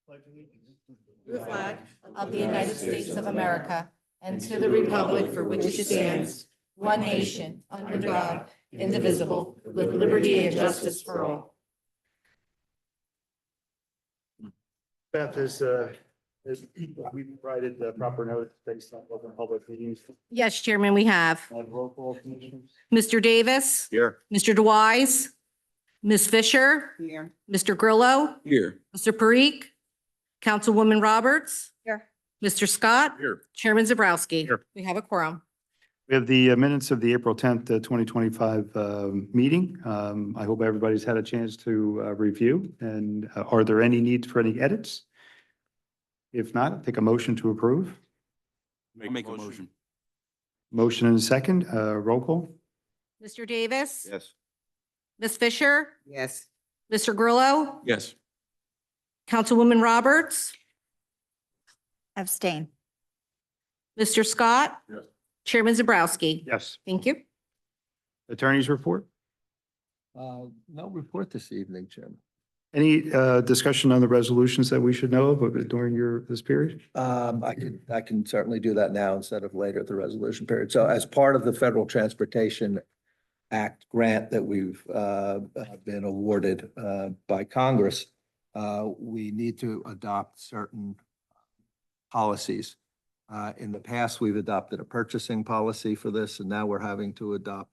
The flag of the United States of America and to the republic for which it stands, one nation, under God, indivisible, with liberty and justice for all. Beth, we provided the proper notice based on open public meetings. Yes, Chairman, we have Roll call, Commissioners. Mr. Davis, Here. Mr. DeWise, Ms. Fisher, Here. Mr. Grillo, Here. Mr. Parikh, Councilwoman Roberts, Here. Mr. Scott, Here. Chairman Zabrowski. Here. We have a quorum. We have the minutes of the April 10th, 2025 meeting. I hope everybody's had a chance to review. And are there any needs for any edits? If not, take a motion to approve. Make a motion. Motion and a second. Roll call. Mr. Davis, Yes. Ms. Fisher, Yes. Mr. Grillo, Yes. Councilwoman Roberts, Abstain. Mr. Scott, Yes. Chairman Zabrowski. Yes. Thank you. Attorney's report. No report this evening, Chairman. Any discussion on the resolutions that we should know of during this period? I can certainly do that now instead of later at the resolution period. So as part of the Federal Transportation Act grant that we've been awarded by Congress, we need to adopt certain policies. In the past, we've adopted a purchasing policy for this, and now we're having to adopt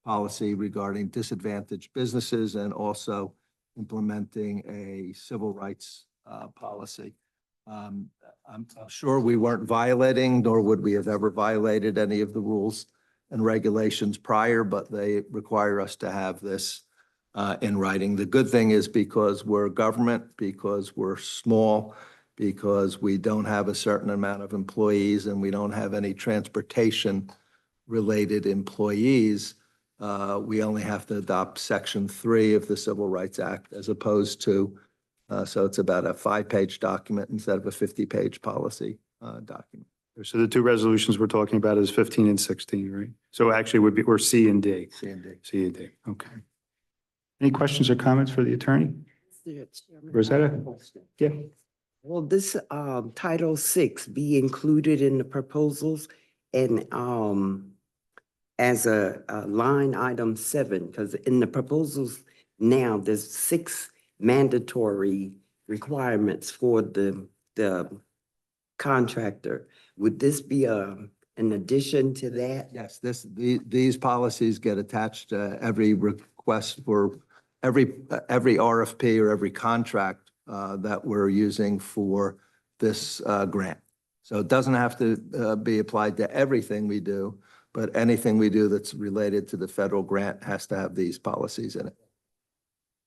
policy regarding disadvantaged businesses and also implementing a civil rights policy. I'm sure we weren't violating, nor would we have ever violated any of the rules and regulations prior, but they require us to have this in writing. The good thing is because we're government, because we're small, because we don't have a certain amount of employees and we don't have any transportation-related employees, we only have to adopt Section 3 of the Civil Rights Act as opposed to, so it's about a 5-page document instead of a 50-page policy document. So the two resolutions we're talking about is 15 and 16, right? So actually we're C and D. C and D. C and D, okay. Any questions or comments for the attorney? Rosetta? Yeah. Will this Title VI be included in the proposals and as a line item 7? Because in the proposals now, there's 6 mandatory requirements for the contractor. Would this be an addition to that? Yes, these policies get attached to every request for every RFP or every contract that we're using for this grant. So it doesn't have to be applied to everything we do, but anything we do that's related to the federal grant has to have these policies in it.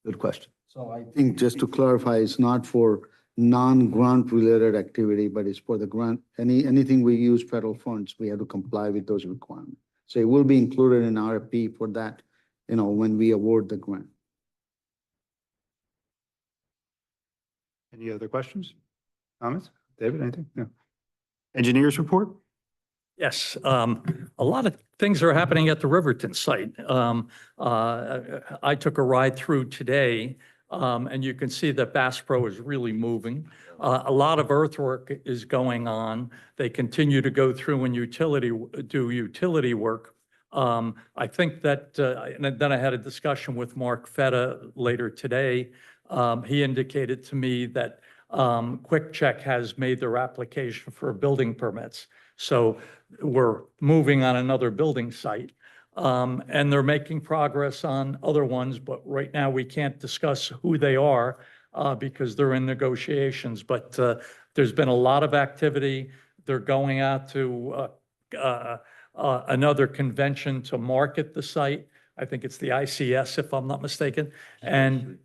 Good question. So I think just to clarify, it's not for non-grant related activity, but it's for the grant. Anything we use federal funds, we have to comply with those requirements. So it will be included in RFP for that, when we award the grant. Any other questions? Comments? David, anything? No. Engineers report? Yes, a lot of things are happening at the Riverton site. I took a ride through today, and you can see that Bass Pro is really moving. A lot of earthwork is going on. They continue to go through and do utility work. I think that, and then I had a discussion with Mark Fetta later today. He indicated to me that Quick Check has made their application for building permits. So we're moving on another building site. And they're making progress on other ones, but right now we can't discuss who they are because they're in negotiations. But there's been a lot of activity. They're going out to another convention to market the site. I think it's the ICS, if I'm not mistaken. And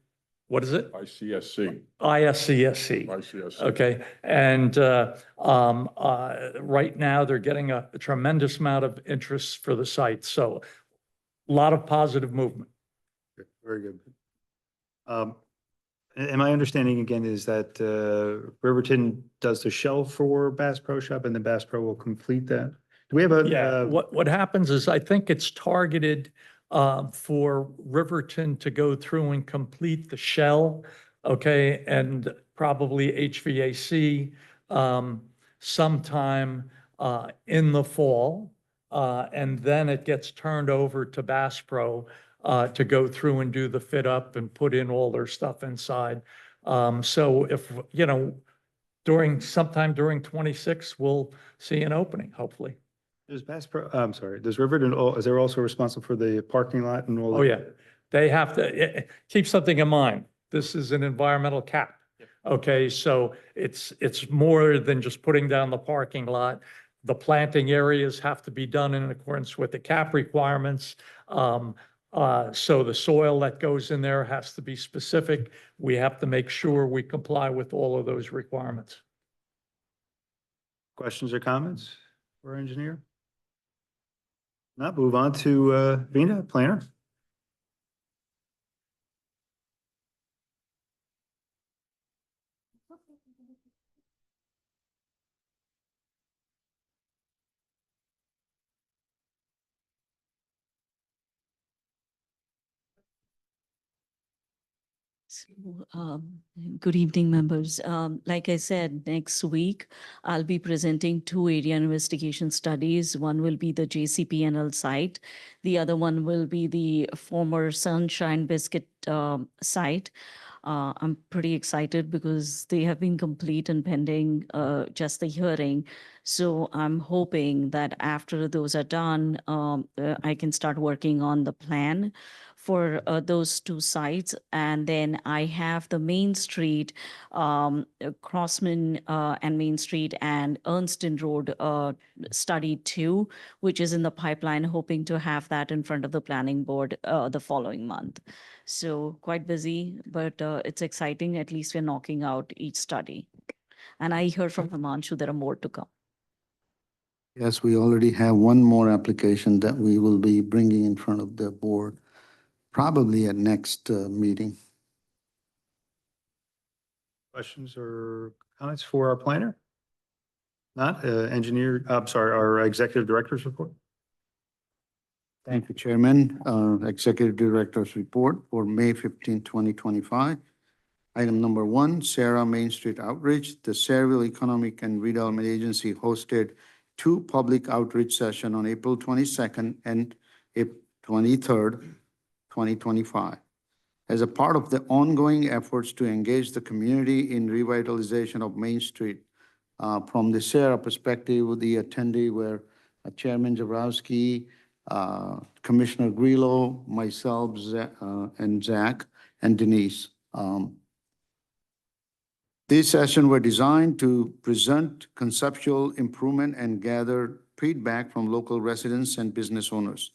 what is it? ICSC. ISCSC. ICSC. Okay, and right now they're getting a tremendous amount of interest for the site, so a lot of positive movement. Very good. And my understanding again is that Riverton does the shell for Bass Pro Shop and the Bass Pro will complete that. Do we have a? Yeah, what happens is I think it's targeted for Riverton to go through and complete the shell okay, and probably HVAC sometime in the fall. And then it gets turned over to Bass Pro to go through and do the fit up and put in all their stuff inside. So if, sometime during 26, we'll see an opening, hopefully. Does Bass Pro, I'm sorry, does Riverton, is there also responsible for the parking lot and all? Oh, yeah. They have to keep something in mind. This is an environmental cap. Okay, so it's more than just putting down the parking lot. The planting areas have to be done in accordance with the cap requirements. So the soil that goes in there has to be specific. We have to make sure we comply with all of those requirements. Questions or comments for our engineer? Not, move on to Vina, planner. So, good evening, members. Like I said, next week, I'll be presenting two area investigation studies. One will be the JCPNL site. The other one will be the former Sunshine Biscuit site. I'm pretty excited because they have been complete and pending just the hearing. So I'm hoping that after those are done, I can start working on the plan for those two sites. And then I have the Main Street, Crossman and Main Street and Ernston Road study too, which is in the pipeline, hoping to have that in front of the planning board the following month. So quite busy, but it's exciting. At least we're knocking out each study. And I heard from Himanshu there are more to come. Yes, we already have one more application that we will be bringing in front of the board, probably at next meeting. Questions or comments for our planner? Not, engineer, I'm sorry, our executive director's report? Thank you, Chairman. Executive Director's Report for May 15, 2025. Item number 1, Sarah Main Street Outreach. The Sayreville Economic and Redevelopment Agency hosted 2 public outreach sessions on April 22nd and April 23rd, 2025. As a part of the ongoing efforts to engage the community in revitalization of Main Street, from the Sarah perspective, the attendee were Chairman Jabrowski, Commissioner Grillo, myself, and Zach, and Denise. These sessions were designed to present conceptual improvement and gather feedback from local residents and business owners.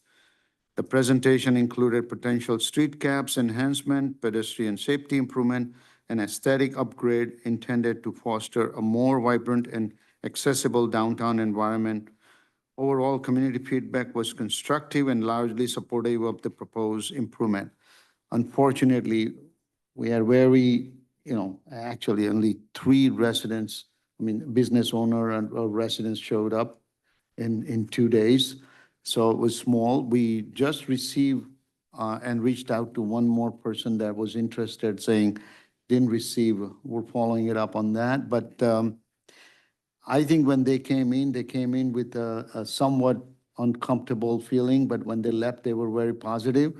The presentation included potential street caps enhancement, pedestrian safety improvement, and aesthetic upgrade intended to foster a more vibrant and accessible downtown environment. Overall, community feedback was constructive and largely supportive of the proposed improvement. Unfortunately, we had actually only 3 residents, business owner and residents showed up in 2 days. So it was small. We just received and reached out to one more person that was interested, saying didn't receive. We're following it up on that. But I think when they came in with a somewhat uncomfortable feeling, but when they left, they were very positive,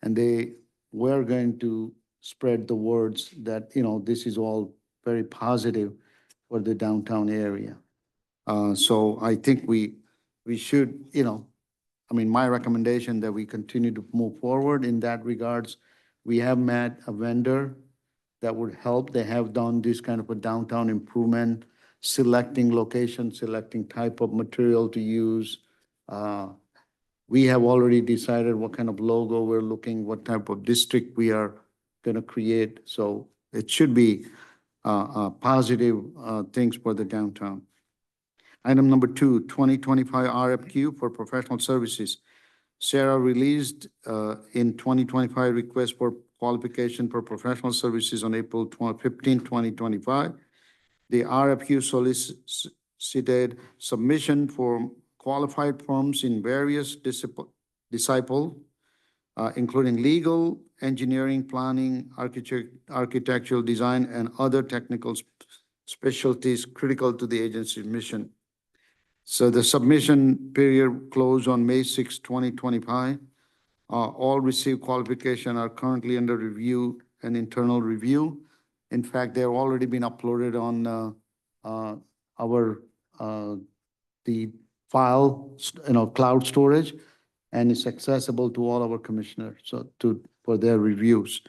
and they were going to spread the words that, this is all very positive for the downtown area. So I think we should, my recommendation that we continue to move forward in that regards. We have met a vendor that would help. They have done this kind of a downtown improvement, selecting location, selecting type of material to use. We have already decided what kind of logo we're looking, what type of district we are going to create. So it should be positive things for the downtown. Item number 2, 2025 RFQ for professional services. Sarah released in 2025 request for qualification for professional services on April 15, 2025. The RFQ solicited submission for qualified firms in various disciplines including legal, engineering, planning, architectural design, and other technical specialties critical to the agency's mission. So the submission period closed on May 6, 2025. All received qualification are currently under review and internal review. In fact, they've already been uploaded on the file, cloud storage, and it's accessible to all our commissioners, so for their reviews.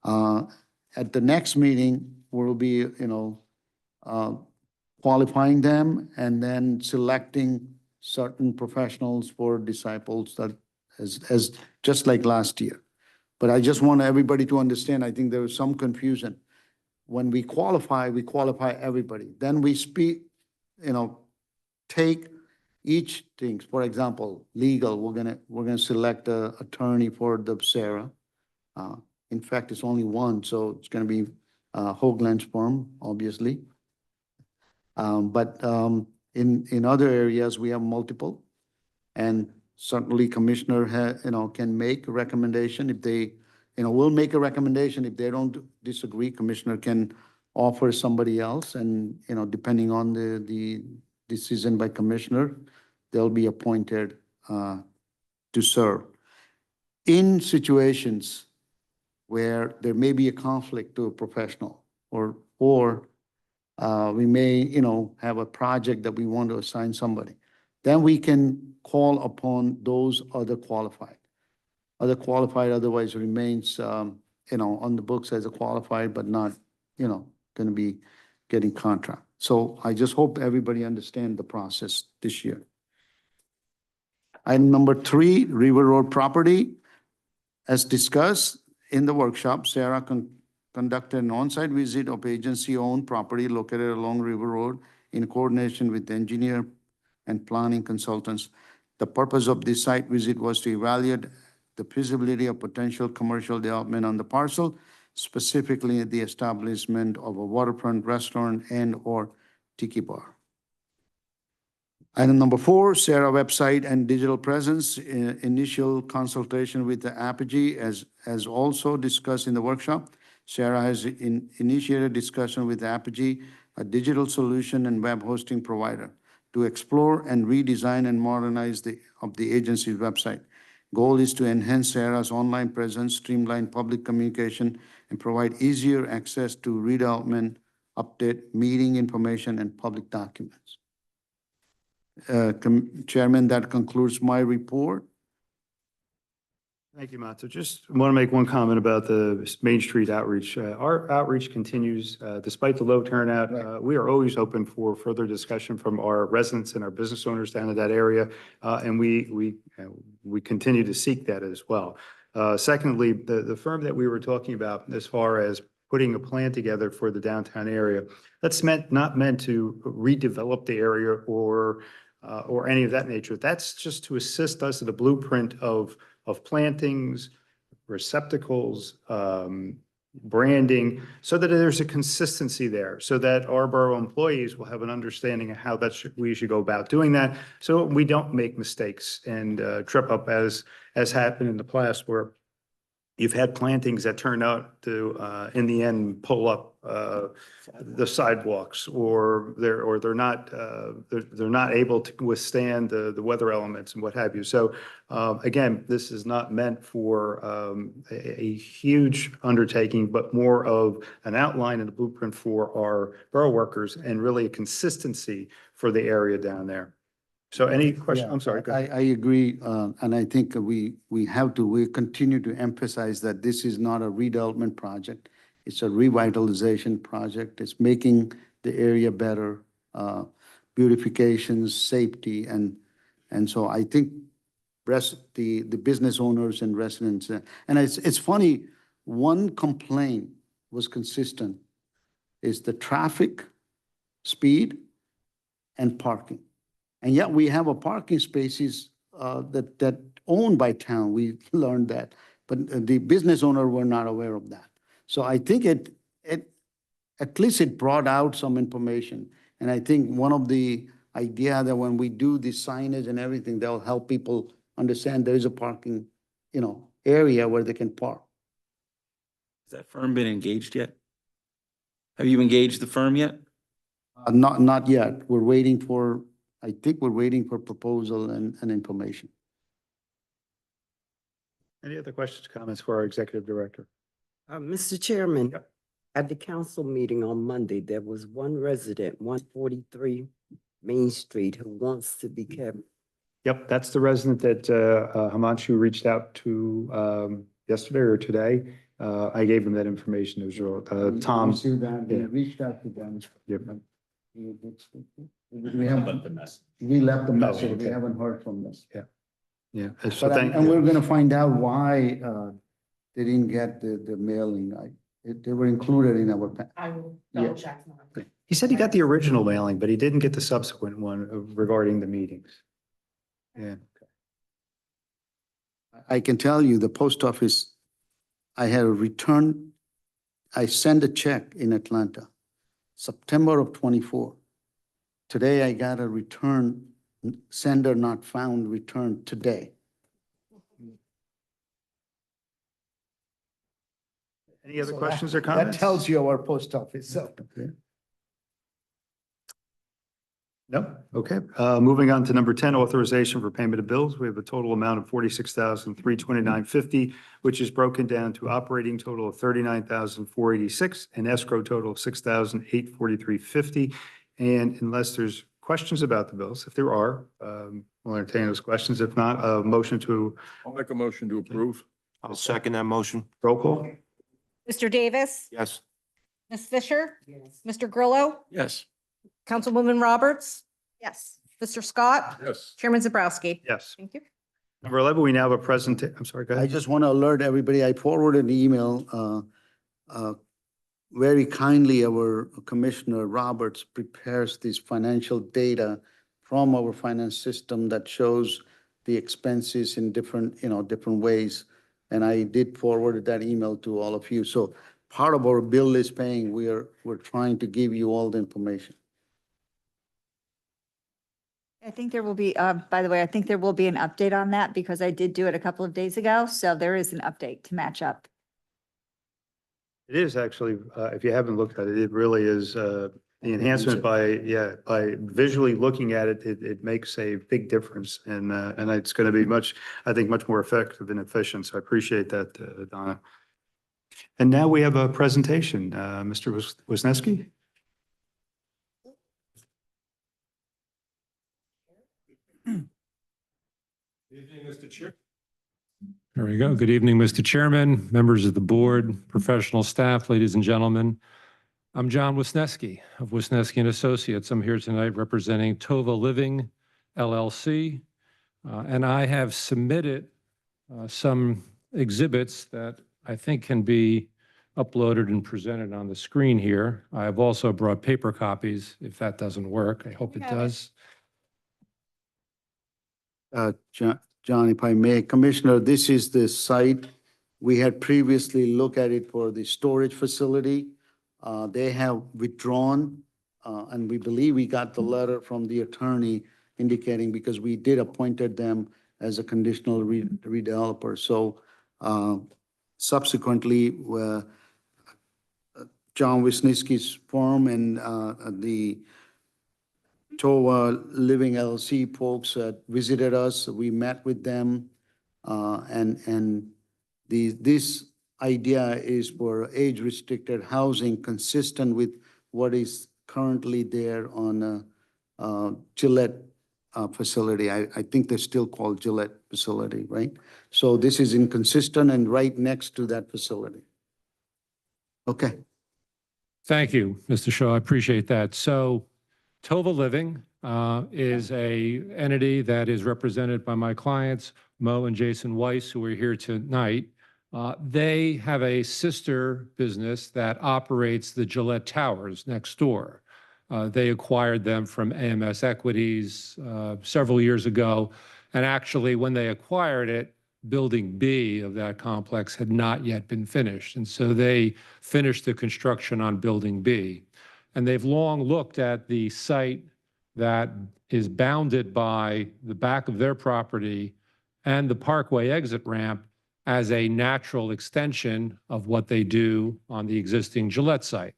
At the next meeting, we'll be, qualifying them and then selecting certain professionals for disciples that as just like last year. But I just want everybody to understand, I think there was some confusion. When we qualify everybody. Then we take each thing. For example, legal, we're gonna select an attorney for the Sarah. In fact, it's only one, so it's gonna be Hoagland's firm, obviously. But in other areas, we have multiple, and certainly commissioner can make a recommendation if they, will make a recommendation. If they don't disagree, commissioner can offer somebody else, and, depending on the decision by commissioner, they'll be appointed to serve. In situations where there may be a conflict to a professional, or we may, have a project that we want to assign somebody, then we can call upon those other qualified. Other qualified otherwise remains, on the books as a qualified, but not, going to be getting contract. So I just hope everybody understand the process this year. Item number 3, River Road property. As discussed in the workshop, Sarah conducted an on-site visit of agency-owned property located along River Road in coordination with engineer and planning consultants. The purpose of this site visit was to evaluate the feasibility of potential commercial development on the parcel, specifically the establishment of a waterfront restaurant and/or tiki bar. Item number 4, Sarah website and digital presence. Initial consultation with the Apogee, as also discussed in the workshop. Sarah has initiated discussion with Apogee, a digital solution and web hosting provider, to explore and redesign and modernize the agency's website. Goal is to enhance Sarah's online presence, streamline public communication, and provide easier access to redevelopment, update, meeting information, and public documents. Chairman, that concludes my report. Thank you, Matt. So just want to make one comment about the Main Street outreach. Our outreach continues despite the low turnout. We are always open for further discussion from our residents and our business owners down in that area, and we continue to seek that as well. Secondly, the firm that we were talking about as far as putting a plan together for the downtown area, that's not meant to redevelop the area or any of that nature. That's just to assist us in the blueprint of plantings, receptacles, branding, so that there's a consistency there, so that our borough employees will have an understanding of how we should go about doing that, so we don't make mistakes and trip up as happened in the past, where you've had plantings that turn out to, in the end, pull up the sidewalks, or they're not able to withstand the weather elements and what have you. So again, this is not meant for a huge undertaking, but more of an outline and a blueprint for our borough workers, and really a consistency for the area down there. So any question? Yeah, I'm sorry. Go ahead. I agree, and I think we continue to emphasize that this is not a redevelopment project. It's a revitalization project. It's making the area better, beautifications, safety, and so I think the business owners and residents, and it's funny, one complaint was consistent, is the traffic, speed, and parking. And yet we have a parking spaces that owned by town. We learned that, but the business owner were not aware of that. So I think at least it brought out some information. And I think one of the idea that when we do the signage and everything, they'll help people understand there is a parking, area where they can park. Has that firm been engaged yet? Have you engaged the firm yet? Not yet. We're waiting for, I think we're waiting for proposal and information. Any other questions, comments for our executive director? Mr. Chairman, Yep. at the council meeting on Monday, there was one resident, 143 Main Street, who wants to be kept. Yep, that's the resident that Himanshu reached out to yesterday or today. I gave him that information as well. Tom. We yeah. reached out to them. Yep. We haven't, we left the message. We okay. haven't heard from them. Yeah, so But thank and we're you. gonna find out why they didn't get the mailing. They were included in our. I will double check. He said he got the original mailing, but he didn't get the subsequent one regarding the meetings. Yeah. I can tell you, the post office, I had a return, I sent a check in Atlanta, September of 24. Today I got a return, sender not found, return today. Any other So questions or that comments? tells you our post office, so. Okay. No, okay. Moving on to number 10, authorization for payment of bills. We have a total amount of $46,329.50, which is broken down to operating total of $39,486 and escrow total of $6,843.50. And unless there's questions about the bills, if there are, we'll entertain those questions. If not, a motion to I'll make a motion to approve. I'll second that motion. roll call. Mr. Davis, Yes. Ms. Fisher, Yes. Mr. Grillo, Yes. Councilwoman Roberts. Yes. Mr. Scott, Yes. Chairman Zabrowski. Yes. Thank you. Number 11, we now have a I'm sorry, go I ahead. just want to alert everybody, I forwarded an email, very kindly, our Commissioner Roberts prepares this financial data from our finance system that shows the expenses in different, different ways. And I did forward that email to all of you. So part of our bill is paying, we're trying to give you all the information. I think there will be, by the way, I think there will be an update on that because I did do it a couple of days ago. So there is an update to match up. It is actually, if you haven't looked at it, it really is, the enhancement by visually looking at it, it makes a big difference. And it's going to be much more effective and efficient. So I appreciate that, Donna. And now we have a presentation, Mr. Wisniewski. Good evening, Mr. Chair. There we go. Good evening, Mr. Chairman, members of the board, professional staff, ladies and gentlemen. I'm John Wisniewski of Wisniewski and Associates. I'm here tonight representing Tova Living LLC, and I have submitted some exhibits that I think can be uploaded and presented on the screen here. I have also brought paper copies if that doesn't work. I hope it does. John, if I may, Commissioner, this is the site. We had previously looked at it for the storage facility. They have withdrawn, and we believe we got the letter from the attorney indicating because we did appointed them as a conditional redeveloper. So subsequently, John Wisniewski's firm and the Tova Living LLC folks visited us. We met with them, and this idea is for age-restricted housing consistent with what is currently there on Gillette facility. I think they're still called Gillette facility, right? So this is inconsistent and right next to that facility. Okay. Thank you, Mr. Shaw. I appreciate that. So Tova Living is a entity that is represented by my clients, Mo and Jason Weiss, who are here tonight. They have a sister business that operates the Gillette Towers next door. They acquired them from AMS Equities several years ago. And actually, when they acquired it, Building B of that complex had not yet been finished. And so they finished the construction on Building B. And they've long looked at the site that is bounded by the back of their property and the Parkway exit ramp as a natural extension of what they do on the existing Gillette site.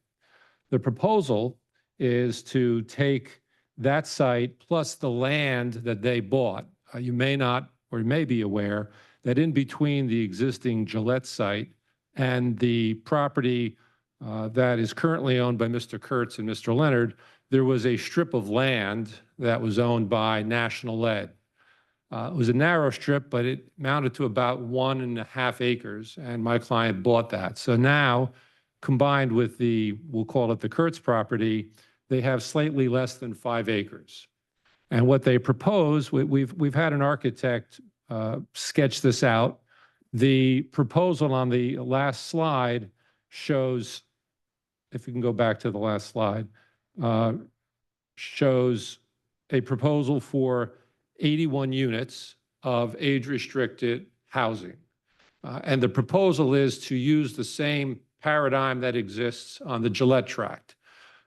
The proposal is to take that site plus the land that they bought. You may not or may be aware that in between the existing Gillette site and the property that is currently owned by Mr. Kurtz and Mr. Leonard, there was a strip of land that was owned by National Lead. It was a narrow strip, but it mounted to about 1.5 acres, and my client bought that. So now, combined with the, we'll call it the Kurtz property, they have slightly less than 5 acres. And what they propose, we've had an architect sketch this out. The proposal on the last slide shows, if you can go back to the last slide, shows a proposal for 81 units of age-restricted housing. And the proposal is to use the same paradigm that exists on the Gillette tract.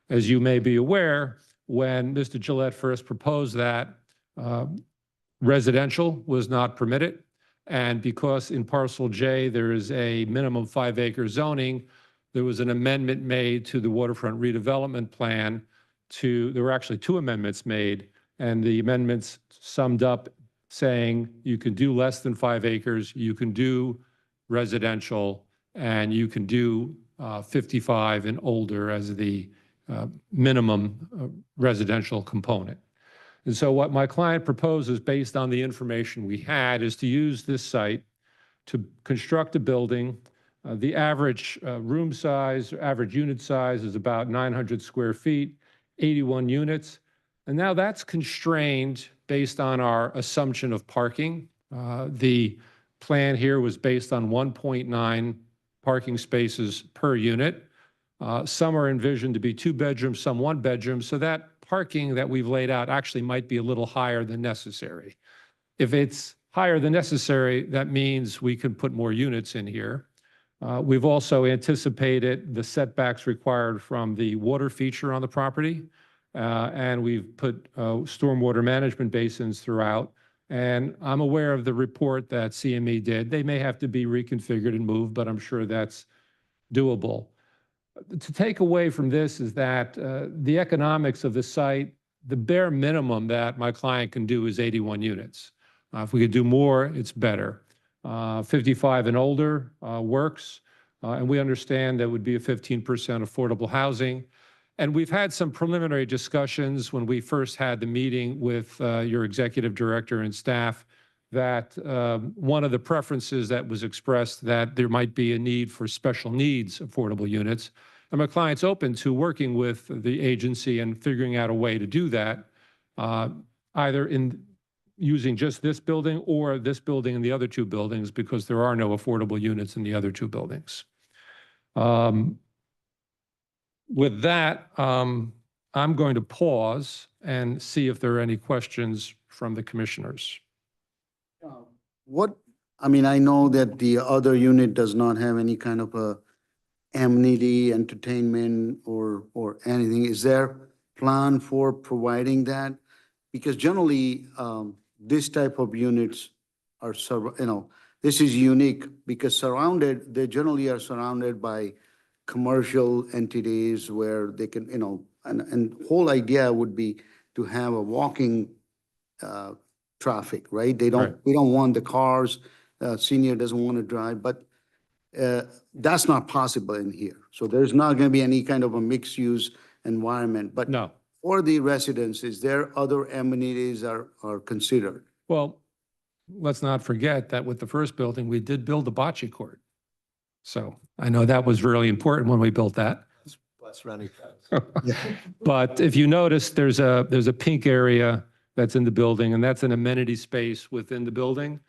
As you may be aware, when Mr. Gillette first proposed that, residential was not permitted. And because in parcel J, there is a minimum 5-acre zoning, there was an amendment made to the waterfront redevelopment plan there were actually 2 amendments made, and the amendments summed up saying you can do less than 5 acres, you can do residential, and you can do 55 and older as the minimum residential component. And so what my client proposes, based on the information we had, is to use this site to construct a building. The average room size, average unit size is about 900 square feet, 81 units. And now that's constrained based on our assumption of parking. The plan here was based on 1.9 parking spaces per unit. Some are envisioned to be 2 bedrooms, some 1 bedroom. So that parking that we've laid out actually might be a little higher than necessary. If it's higher than necessary, that means we can put more units in here. We've also anticipated the setbacks required from the water feature on the property, and we've put stormwater management basins throughout. And I'm aware of the report that CME did. They may have to be reconfigured and moved, but I'm sure that's doable. To take away from this is that the economics of the site, the bare minimum that my client can do is 81 units. If we could do more, it's better. 55 and older works, and we understand that would be a 15% affordable housing. And we've had some preliminary discussions when we first had the meeting with your executive director and staff, that one of the preferences that was expressed that there might be a need for special needs affordable units. And my client's open to working with the agency and figuring out a way to do that, either in using just this building or this building and the other 2 buildings, because there are no affordable units in the other 2 buildings. With that, I'm going to pause and see if there are any questions from the commissioners. I know that the other unit does not have any kind of a amenity, entertainment, or anything. Is there plan for providing that? Because generally, this type of units are, this is unique because they generally are surrounded by commercial entities where they can, and whole idea would be to have a walking traffic, right? We don't want the cars, senior doesn't want to drive, but that's not possible in here. So there's not going to be any kind of a mixed use environment, but No. for the residents, is there other amenities are considered? Well, let's not forget that with the first building, we did build a bocce court. So I know that was really important when we built that. Plus running. But if you notice, there's a pink area that's in the building, and that's an amenity space within the building.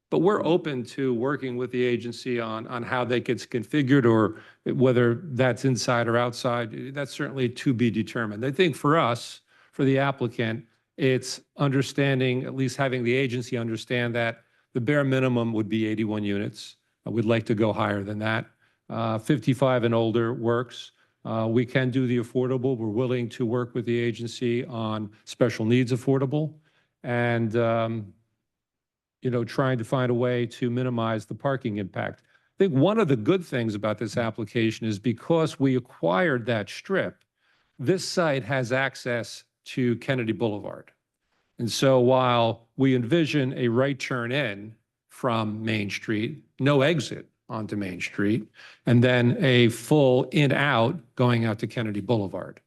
But we're open to working with the agency on how that gets configured, or whether that's inside or outside. That's certainly to be determined. I think for us, for the applicant, it's understanding, at least having the agency understand that the bare minimum would be 81 units. We'd like to go higher than that. 55 and older works. We can do the affordable. We're willing to work with the agency on special needs affordable. And trying to find a way to minimize the parking impact. I think one of the good things about this application is because we acquired that strip, this site has access to Kennedy Boulevard. And so while we envision a right turn in from Main Street, no exit onto Main Street, and then a full in-out going out to Kennedy Boulevard.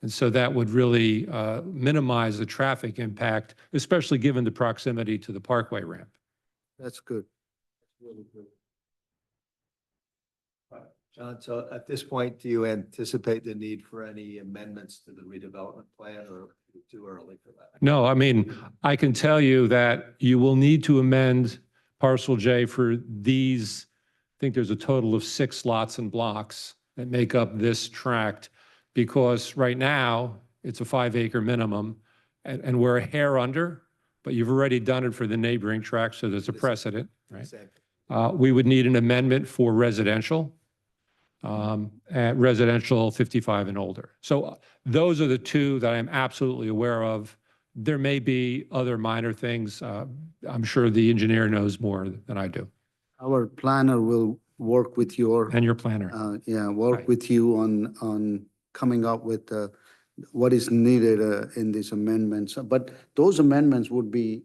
And so that would really minimize the traffic impact, especially given the proximity to the Parkway ramp. That's good. John, so at this point, do you anticipate the need for any amendments to the redevelopment plan, or too early for that? No, I mean, I can tell you that you will need to amend parcel J for these. I think there's a total of 6 lots and blocks that make up this tract, because right now it's a 5-acre minimum and we're a hair under, but you've already done it for the neighboring tract, so there's a precedent, right? We would need an amendment for residential, at residential 55 and older. So those are the two that I'm absolutely aware of. There may be other minor things. I'm sure the engineer knows more than I do. Our planner will work with your, And your planner. work Right. with you on coming up with what is needed in these amendments. But those amendments would be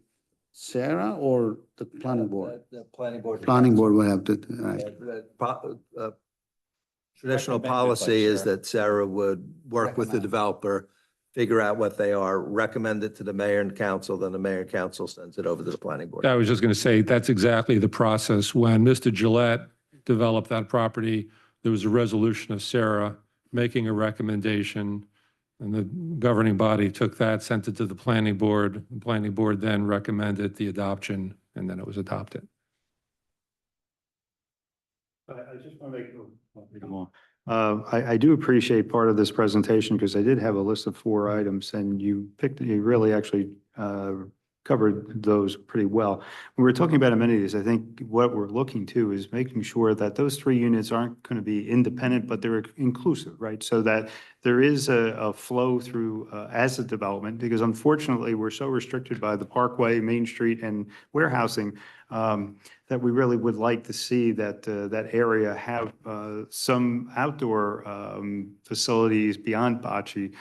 Sarah or the planning board? The planning board. Planning board will have to, right. Traditional Recommended by policy is Sarah. that Sarah would work with the developer, figure out what they are, recommend it to the mayor and council, then the mayor and council sends it over to the planning board. I was just going to say, that's exactly the process. When Mr. Gillette developed that property, there was a resolution of Sarah making a recommendation, and the governing body took that, sent it to the planning board. The planning board then recommended the adoption, and then it was adopted. I just want to make them all. I do appreciate part of this presentation because I did have a list of 4 items and you really actually covered those pretty well. When we're talking about amenities, I think what we're looking to is making sure that those 3 units aren't going to be independent, but they're inclusive, right? So that there is a flow through as a development, because unfortunately, we're so restricted by the Parkway, Main Street, and warehousing that we really would like to see that that area have some outdoor facilities beyond bocce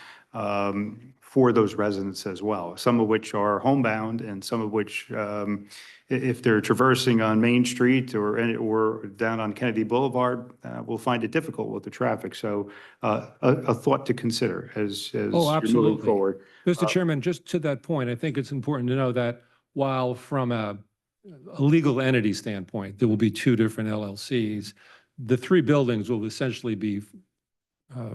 for those residents as well, some of which are homebound and some of which, if they're traversing on Main Street or down on Kennedy Boulevard, will find it difficult with the traffic. So a thought to consider as you're moving absolutely. forward. Mr. Chairman, just to that point, I think it's important to know that while from a legal entity standpoint, there will be 2 different LLCs, the 3 buildings will essentially be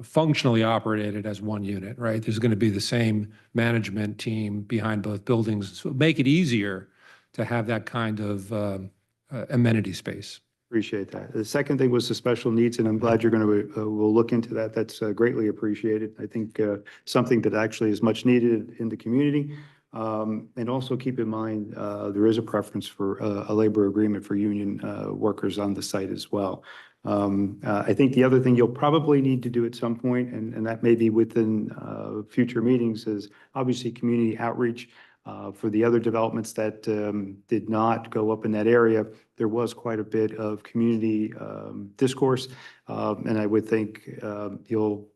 functionally operated as 1 unit, right? There's going to be the same management team behind both buildings. So make it easier to have that kind of amenity space. Appreciate that. The second thing was the special needs, and I'm glad you're going to, we'll look into that. That's greatly appreciated. I think something that actually is much needed in the community. And also keep in mind, there is a preference for a labor agreement for union workers on the site as well. I think the other thing you'll probably need to do at some point, and that may be within future meetings, is obviously community outreach. For the other developments that did not go up in that area, there was quite a bit of community discourse. And I would think you'll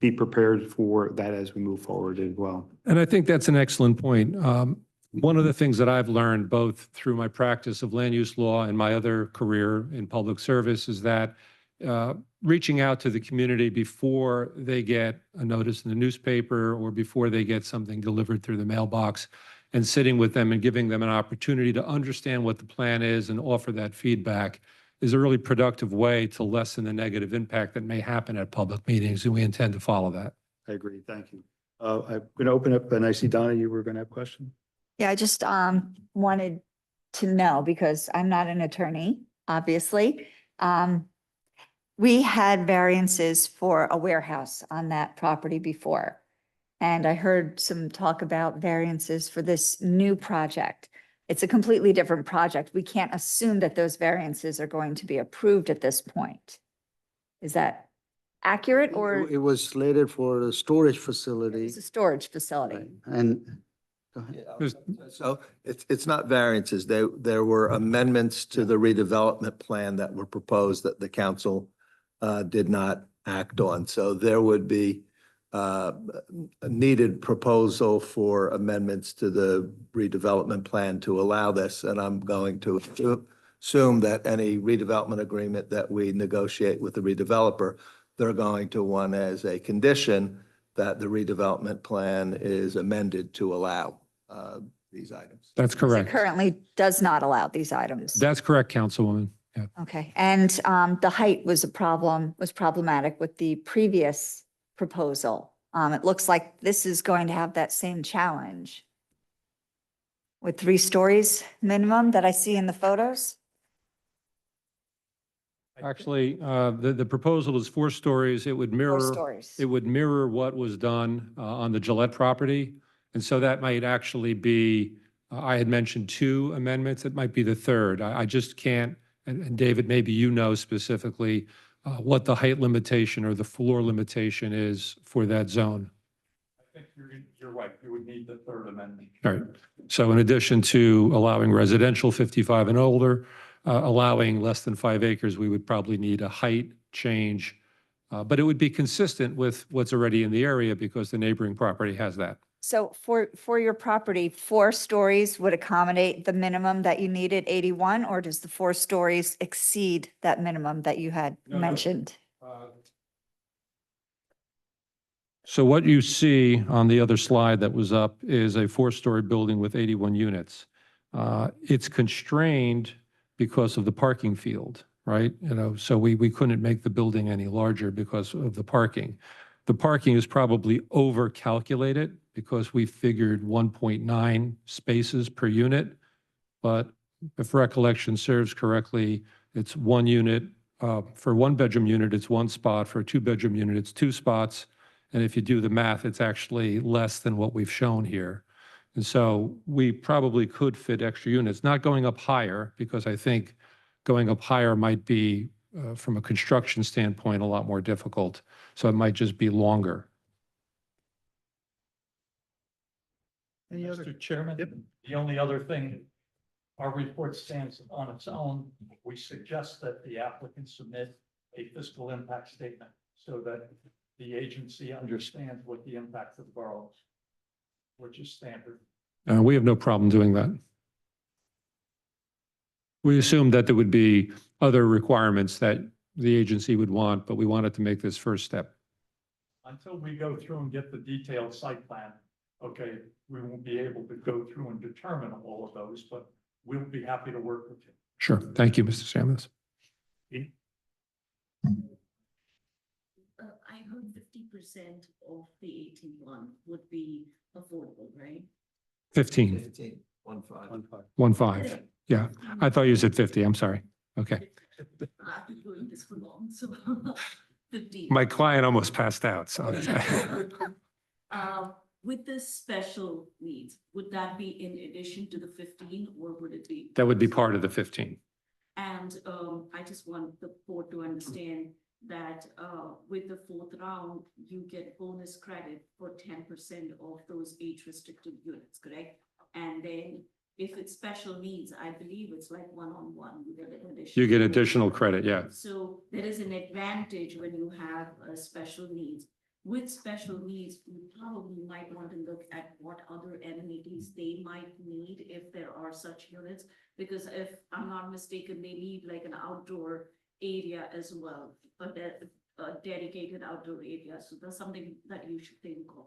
be prepared for that as we move forward as well. And I think that's an excellent point. One of the things that I've learned both through my practice of land use law and my other career in public service is that reaching out to the community before they get a notice in the newspaper or before they get something delivered through the mailbox and sitting with them and giving them an opportunity to understand what the plan is and offer that feedback is a really productive way to lessen the negative impact that may happen at public meetings, and we intend to follow that. I agree. Thank you. I'm going to open up, and I see Donna, you were going to have a question? Yeah, I just wanted to know, because I'm not an attorney, obviously. We had variances for a warehouse on that property before. And I heard some talk about variances for this new project. It's a completely different project. We can't assume that those variances are going to be approved at this point. Is that accurate, or It was slated for a storage facility. it's a storage facility? Right. And Go ahead. So it's not variances. There were amendments to the redevelopment plan that were proposed that the council did not act on. So there would be a needed proposal for amendments to the redevelopment plan to allow this. And I'm going to assume that any redevelopment agreement that we negotiate with the redeveloper, they're going to want as a condition that the redevelopment plan is amended to allow these items. That's It correct. currently does not allow these items. That's correct, Councilwoman. Yeah. Okay, and the height was problematic with the previous proposal. It looks like this is going to have that same challenge with 3 stories minimum that I see in the photos. Actually, the proposal is 4 stories. It would 4 mirror, stories. it would mirror what was done on the Gillette property. And so that might actually be, I had mentioned 2 amendments. It might be the 3rd. I just can't, and David, maybe you know specifically what the height limitation or the floor limitation is for that zone. I think you're right. You would need the 3rd amendment. All right. So in addition to allowing residential 55 and older, allowing less than 5 acres, we would probably need a height change. But it would be consistent with what's already in the area because the neighboring property has that. So for your property, 4 stories would accommodate the minimum that you needed, 81, or does the 4 stories exceed that minimum that you had No. mentioned? So what you see on the other slide that was up is a 4-story building with 81 units. It's constrained because of the parking field, right? So we couldn't make the building any larger because of the parking. The parking is probably over-calculated because we figured 1.9 spaces per unit. But if recollection serves correctly, it's 1 unit. For 1-bedroom unit, it's 1 spot. For a 2-bedroom unit, it's 2 spots. And if you do the math, it's actually less than what we've shown here. And so we probably could fit extra units, not going up higher, because I think going up higher might be, from a construction standpoint, a lot more difficult. So it might just be longer. Any other? Mr. Chairman, Yep. the only other thing, our report stands on its own. We suggest that the applicant submit a fiscal impact statement so that the agency understands what the impact of the borough is, which is standard. We have no problem doing that. We assumed that there would be other requirements that the agency would want, but we wanted to make this first step. Until we go through and get the detailed site plan, okay, we won't be able to go through and determine all of those, but we'll be happy to work with you. Sure. Thank you, Mr. Samuels. I heard 50% of the 81 would be affordable, right? 15, 15, 1.5. 1.5. Yeah, I thought you said 50. I'm sorry. Okay. I've been doing this for long, so 15. My client almost passed out, so. With the special needs, would that be in addition to the 15 or would it be? That would be part of the 15. And I just want the board to understand that with the 4th round, you get bonus credit for 10% of those age restricted units, correct? And then if it's special needs, I believe it's like one-on-one, you get an additional. You get additional credit, yeah. So there is an advantage when you have special needs. With special needs, you probably might want to look at what other amenities they might need if there are such units. Because if I'm not mistaken, they need like an outdoor area as well, a dedicated outdoor area. So that's something that you should think of.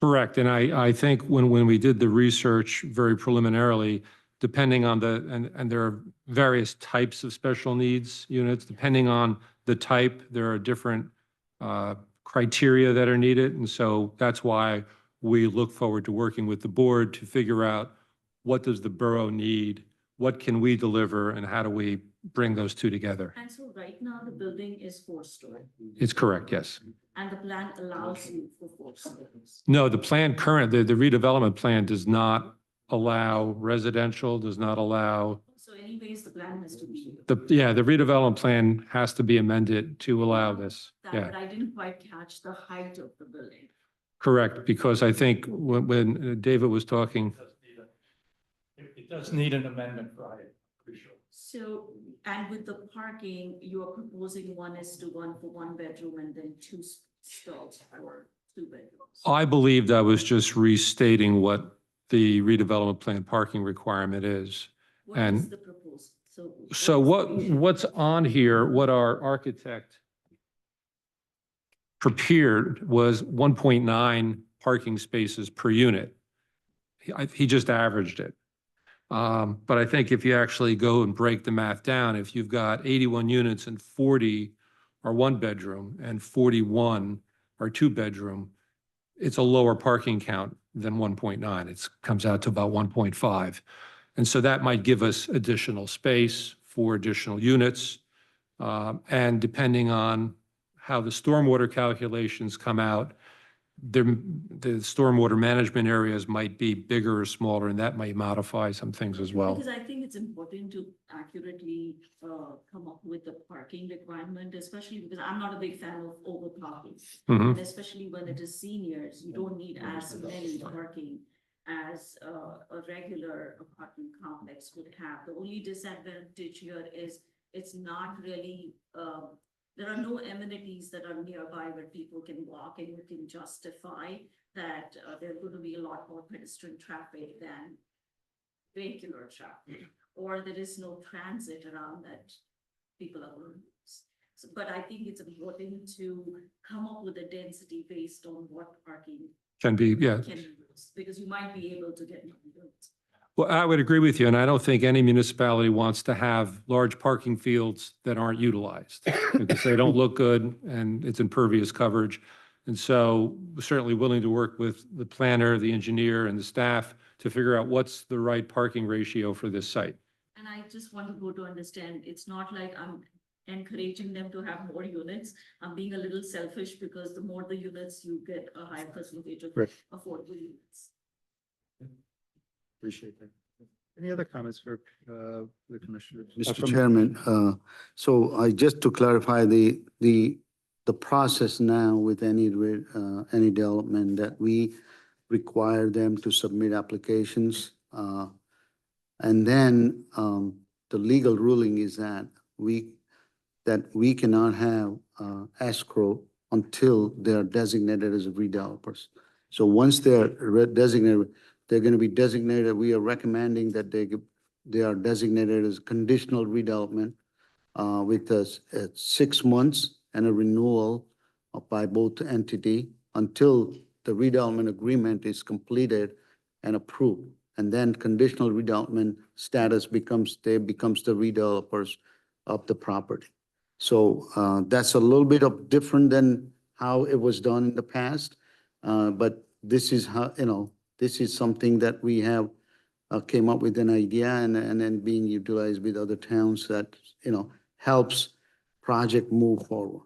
Correct. And I think when we did the research very preliminarily, depending on and there are various types of special needs units, depending on the type, there are different criteria that are needed. And so that's why we look forward to working with the board to figure out what does the borough need, what can we deliver, and how do we bring those two together. And so right now the building is 4-story It's correct, yes. and the plan allows you for 4 stories. No, the plan the redevelopment plan does not allow residential, does not allow, So anyways, the plan has to be. the redevelopment plan has to be amended to allow this. That, Yeah. but I didn't quite catch the height of the building. Correct, because I think when David was talking, It does need an amendment, right? Pretty sure. So, and with the parking, you are proposing 1:1 for one bedroom and then two stalls for two bedrooms. I believed I was just restating what the redevelopment plan parking requirement is. What is And the proposal? so what's on here, what our architect prepared was 1.9 parking spaces per unit. He just averaged it. But I think if you actually go and break the math down, if you've got 81 units and 40 are one bedroom and 41 are two bedroom, it's a lower parking count than 1.9. It comes out to about 1.5. And so that might give us additional space for additional units. And depending on how the stormwater calculations come out, the stormwater management areas might be bigger or smaller, and that might modify some things as well. Because I think it's important to accurately come up with the parking requirement, especially because I'm not a big fan of overparking. Mhm. And especially when it is seniors, you don't need as many parking as a regular apartment complex would have. The only disadvantage here is it's not really, there are no amenities that are nearby where people can walk, and you can justify that there's going to be a lot more pedestrian traffic than vehicular traffic, or there is no transit around that people are going to use. So, but I think it's important to come up with a density based on what parking Can be, yeah. can be used, because you might be able to get more units. Well, I would agree with you, and I don't think any municipality wants to have large parking fields that aren't utilized because they don't look good and it's impervious coverage. And so we're certainly willing to work with the planner, the engineer, and the staff to figure out what's the right parking ratio for this site. And I just want to go to understand, it's not like I'm encouraging them to have more units. I'm being a little selfish because the more the units, you get a higher percentage of Right. affordable units. Appreciate that. Any other comments for the commissioners? Mr. Chairman, so just to clarify the process now with any development that we require them to submit applications. And then the legal ruling is that we cannot have escrow until they are designated as redevelopers. So once they're designated, they're going to be designated. We are recommending that they are designated as conditional redevelopment with 6 months and a renewal by both entity until the redevelopment agreement is completed and approved. And then conditional redevelopment status becomes the redevelopers of the property. So that's a little bit of different than how it was done in the past. But this is how, this is something that we have came up with an idea and then being utilized with other towns that, helps project move forward.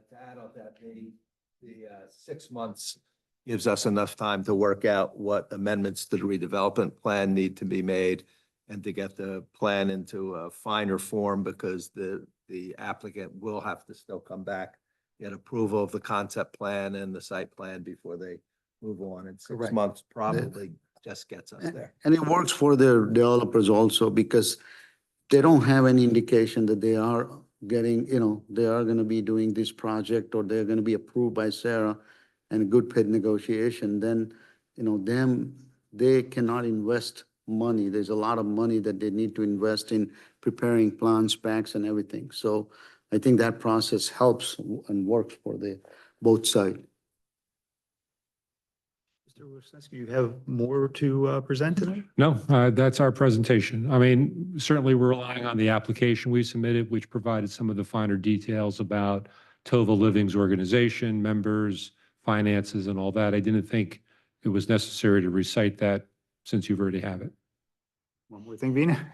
To add on that, the 6 months gives us enough time to work out what amendments to the redevelopment plan need to be made and to get the plan into a finer form, because the applicant will have to still come back, get approval of the concept plan and the site plan before they move on. And 6 Correct. months probably just gets us there. And it works for the developers also because they don't have any indication that they are getting, they are going to be doing this project or they're going to be approved by Sarah and good paid negotiation. Then, they cannot invest money. There's a lot of money that they need to invest in preparing plans, specs and everything. So I think that process helps and works for both sides. Mr. Wisniewski, you have more to present tonight? No, that's our presentation. I mean, certainly we're relying on the application we submitted, which provided some of the finer details about Tova Living's organization, members, finances, and all that. I didn't think it was necessary to recite that since you've already have it. One more thing, Vina?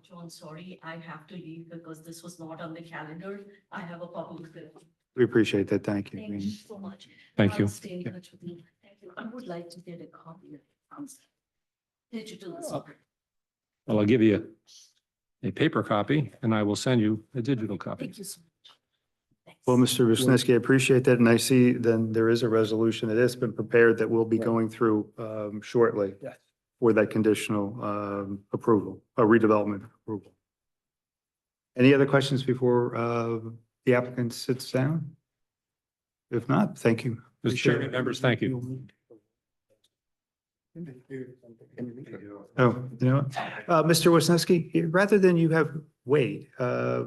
John, sorry, I have to leave because this was not on the calendar. I have a public. We appreciate that. Thank you. Thank you Vina. so much. Thank you. I'll stay in touch with you. Thank you. I would like to get a copy of the digital. Well, I'll give you a paper copy and I will send you a digital copy. Thank you so much. Thanks. Well, Mr. Wisniewski, I appreciate that, and I see then there is a resolution that has been prepared that we'll be Right. going through shortly Yes. for that conditional approval, redevelopment approval. Any other questions before the applicant sits down? If not, thank you. Mr. Chairman, members, thank you. Oh, you know, Mr. Wisniewski, rather than you have wait,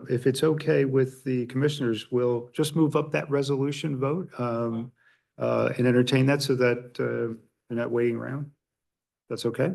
if it's okay with the commissioners, we'll just move up that resolution vote and entertain that so that you're not waiting around. That's okay?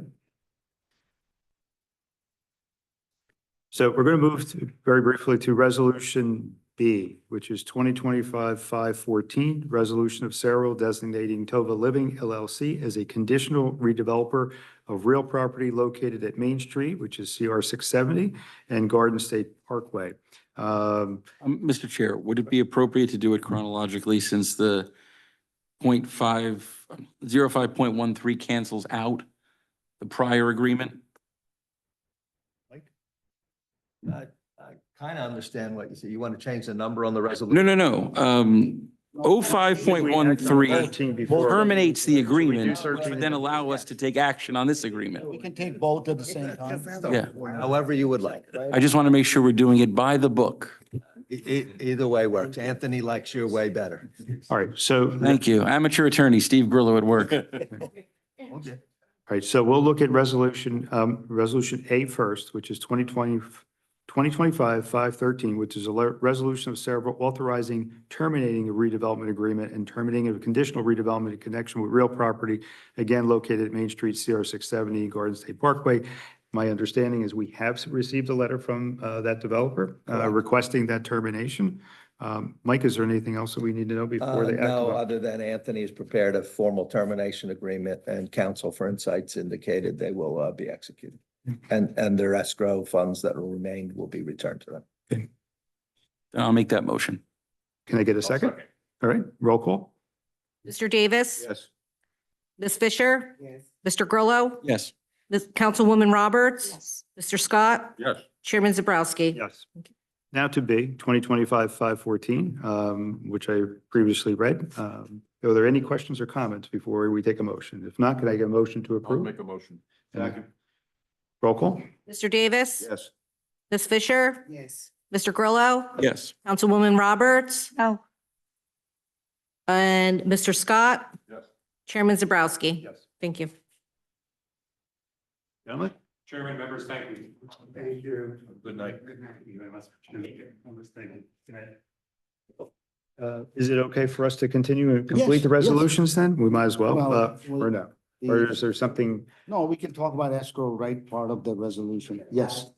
So we're going to move very briefly to Resolution B, which is 2025-514, resolution of Sayreville designating Tova Living LLC as a conditional redeveloper of real property located at Main Street, which is CR 670, and Garden State Parkway. Mr. Chair, would it be appropriate to do it chronologically since the 05.13 cancels out the prior agreement? I kind of understand what you say. You want to change the number on the resolution? No. 05.13 terminates the agreement, which would then allow us to take action on this agreement. We can take both at the same time. Yeah. However you would like. I just want to make sure we're doing it by the book. Either way works. Anthony likes your way better. All right, so. Thank you. Amateur attorney Steve Grillo at work. All right, so we'll look at resolution A first, which is 2025-513, which is a resolution of Sayreville authorizing terminating a redevelopment agreement and terminating a conditional redevelopment in connection with real property, again, located at Main Street, CR 670, Garden State Parkway. My understanding is we have received a letter from that developer requesting that termination. Mike, is there anything else that we need to know before they act? No, other than Anthony has prepared a formal termination agreement and Counsel for Insights indicated they will be executed. And their escrow funds that will remain will be returned to them. Then I'll make that motion. Can I get a second? All right, roll call. Mr. Davis. Yes. Ms. Fisher. Yes. Mr. Grillo. Yes. Ms. Councilwoman Roberts. Yes. Mr. Scott. Yes. Chairman Zabrowski. Yes. Now to B, 2025-514, which I previously read. Are there any questions or comments before we take a motion? If not, could I get a motion to approve? a motion. Roll call? Mr. Davis. Yes. Ms. Fisher. Yes. Mr. Grillo. Yes. Councilwoman Roberts. No. And Mr. Scott. Yes. Chairman Zabrowski. Yes. Thank you. Gentlemen? Chairman, members, thank you. Thank you. Good night. Is it okay for us to continue and complete Yes, the yes. resolutions then? We might as well, Well, or no? Or is there something? No, we can talk about escrow, right, part of the resolution, yes.